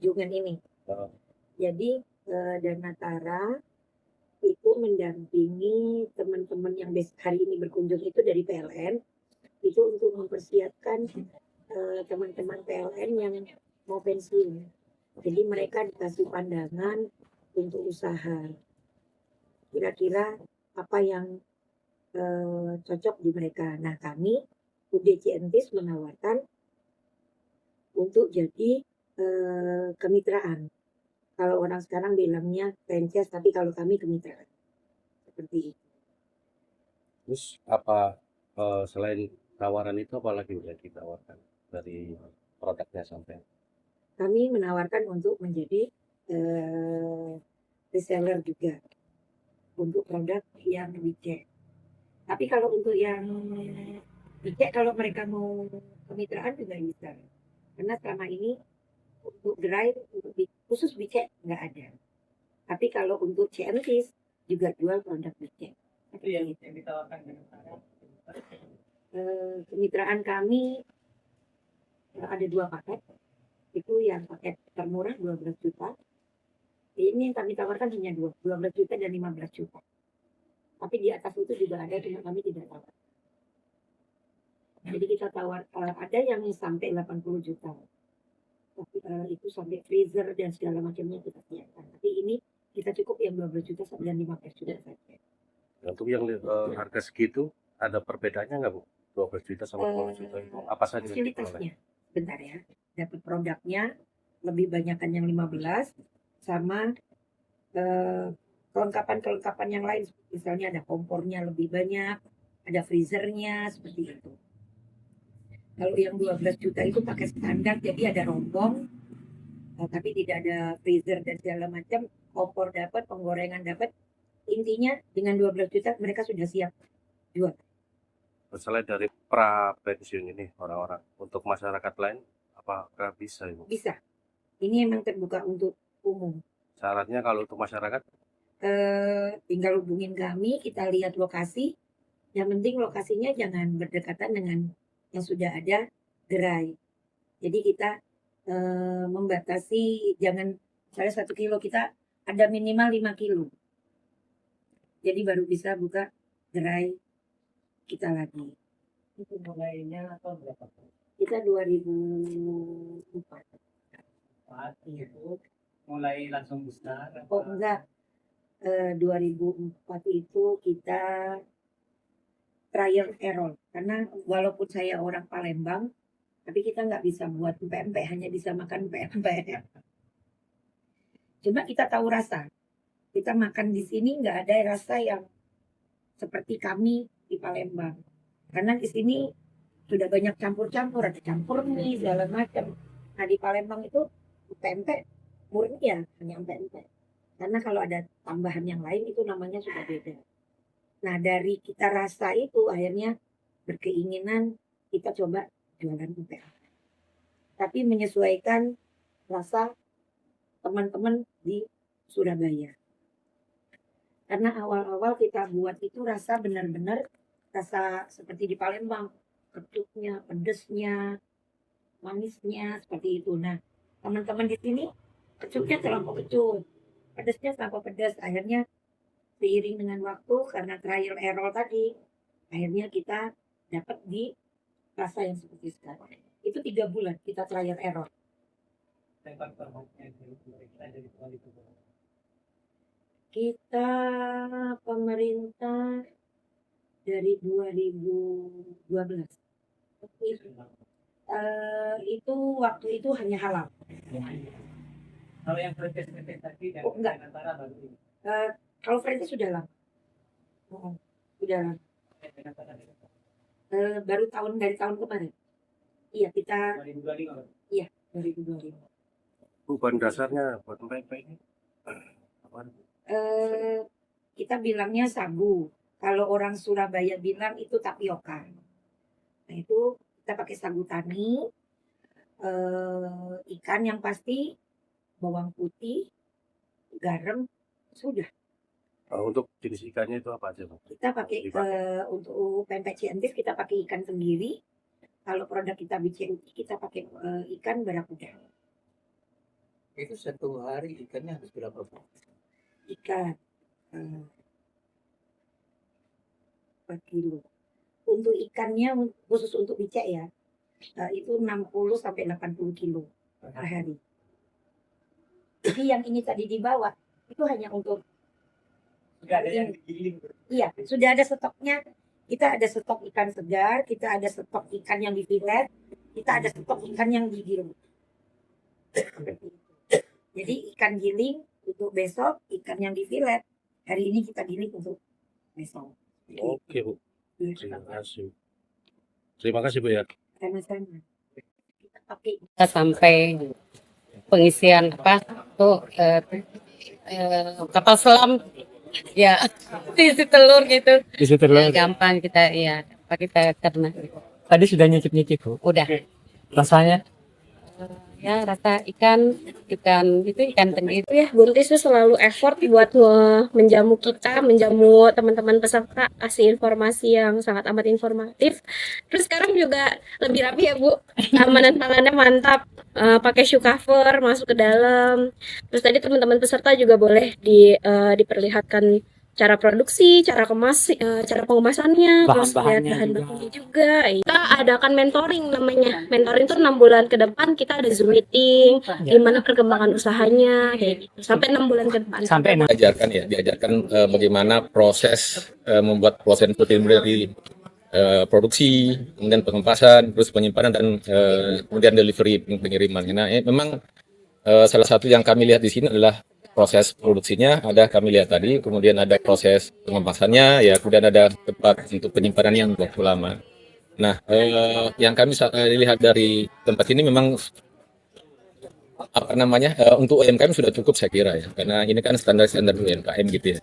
kunjungan ini. Oh. Jadi Danatara itu mendampingi teman-teman yang hari ini berkunjung itu dari PLN, itu untuk mempersiapkan teman-teman PLN yang mau pensiun. Jadi mereka dikasih pandangan untuk usaha. Kira-kira apa yang cocok di mereka. Nah, kami UDCNTIS menawarkan untuk jadi kemitraan. Kalau orang sekarang bilangnya franchise, tapi kalau kami kemitraan. Seperti itu. Terus apa selain tawaran itu apa lagi yang ditawarkan dari produknya sampai? Kami menawarkan untuk menjadi reseller juga untuk produk yang dicek. Tapi kalau untuk yang dicek, kalau mereka mau kemitraan juga bisa. Karena selama ini untuk gerai khusus dicek nggak ada. Tapi kalau untuk CNTIS juga jual produk dicek. Itu yang ditawarkan dengan kemitraan kami ada 2 paket. Itu yang paket termurah 12 juta. Ini yang kami tawarkan hanya 12 juta dan 15 juta. Tapi di atas itu juga ada, cuma kami tidak tahu. Jadi kita tawar, ada yang sampai 80 juta. Tapi itu sampai freezer dan segala macamnya kita siapkan. Tapi ini kita cukup yang 12 juta dan 15 juta saja. Untuk yang harga segitu ada perbedaannya nggak Bu? 12 juta sama 12 juta itu apa saja? Fasilitasnya, bentar ya. Dapat produknya lebih banyakkan yang 15 sama kelengkapan yang lain. Misalnya ada kompornya lebih banyak, ada freezernya, seperti itu. Kalau yang 12 juta itu pakai standar, jadi ada rombong, tapi tidak ada freezer dan segala macam. Kompor dapat, penggorengan dapat. Intinya dengan 12 juta mereka sudah siap jual. Selain dari pra pensiun ini orang-orang, untuk masyarakat lain apakah bisa Ibu? Bisa. Ini emang terbuka untuk umum. Syaratnya kalau untuk masyarakat? Tinggal hubungin kami, kita lihat lokasi. Yang penting lokasinya jangan berdekatan dengan yang sudah ada gerai. Jadi kita membatasi, jangan misalnya 1 kilo, kita ada minimal 5 kilo. Jadi baru bisa buka gerai kita lagi. Itu mulainya atau berapa? Kita 2004. Itu mulai langsung besar? Oh enggak, 2004 itu kita trial error. Karena walaupun saya orang Palembang, tapi kita nggak bisa buat pempek, hanya bisa makan pempek. Cuma kita tahu rasa. Kita makan di sini nggak ada rasa yang seperti kami di Palembang. Karena di sini sudah banyak campur-campur, ada campur mie, segala macam. Nah di Palembang itu pempek murni ya, hanya pempek. Karena kalau ada tambahan yang lain itu namanya sudah beda. Nah dari kita rasa itu akhirnya berkeinginan kita coba jualan pempek. Tapi menyesuaikan rasa teman-teman di Surabaya. Karena awal-awal kita buat itu rasa benar-benar rasa seperti di Palembang. Kecupnya, pedesnya, manisnya, seperti itu. Nah, teman-teman di sini kecupnya terlampau kecup, pedesnya terlampau pedas. Akhirnya seiring dengan waktu karena trial error tadi, akhirnya kita dapat di rasa yang seperti sekarang. Itu 3 bulan kita trial error. Kita pemerintah dari 2012. Itu waktu itu hanya halal. Kalau yang franchise tadi Oh, enggak. antara baru ini. Kalau franchise sudah lama. Sudah lama. Baru dari tahun kemarin. Iya, kita 2025. Iya, 2025. Bahan dasarnya buat pempek ini apa? Kita bilangnya sagu. Kalau orang Surabaya bilang itu tapioka. Nah itu kita pakai sagu tani, ikan yang pasti, bawang putih, garam, sudah. Untuk jenis ikannya itu apa aja Bu? Kita pakai untuk pempek CNTIS kita pakai ikan sendiri. Kalau produk kita BCUT kita pakai ikan barakuda. Itu satu hari ikannya habis berapa, Bu? Ikan 4 kilo. Untuk ikannya khusus untuk bicek ya, itu 60 sampai 80 kilo per hari. Jadi yang ini tadi dibawa itu hanya untuk Sudah ada yang digiling. iya, sudah ada stoknya. Kita ada stok ikan segar, kita ada stok ikan yang di filet, kita ada stok ikan yang digiling. Jadi ikan giling untuk besok, ikan yang di filet hari ini kita giling untuk besok. Oke, Bu. Iya, Terima kasih. Terima kasih, Bu ya. sama-sama. Kita pakai Kita sampai pengisian apa tuh kapal selam ya isi telur gitu. Isi Ya, gampang kita ya apa kita karena Tadi sudah nyicip-nyicip, Bu. udah Rasanya ya rasa ikan tenggiri. Ya, Buntis tuh selalu effort buat menjamu kita, menjamu teman-teman peserta, kasih informasi yang sangat amat informatif. Terus sekarang juga lebih rapi ya, Bu. Keamanan pangannya mantap. Pakai shoe cover masuk ke dalam. Terus tadi teman-teman peserta juga boleh diperlihatkan cara produksi, cara pengemasannya, terus lihat bahan bakunya juga. Kita adakan mentoring namanya. Mentoring tuh 6 bulan ke depan kita ada Zoom meeting, gimana perkembangan usahanya kayak gitu. Sampai 6 bulan ke depan. Diajarkan bagaimana proses membuat proses protein dari produksi, kemudian pengempasan, terus penyimpanan dan kemudian delivery pengiriman. Nah, memang salah satu yang kami lihat di sini adalah proses produksinya, ada kami lihat tadi, kemudian ada proses pengempasannya, ya kemudian ada tempat untuk penyimpanan yang waktu lama. Nah, yang kami lihat dari tempat ini memang untuk UMKM sudah cukup saya kira ya, karena ini kan standar UMKM gitu ya.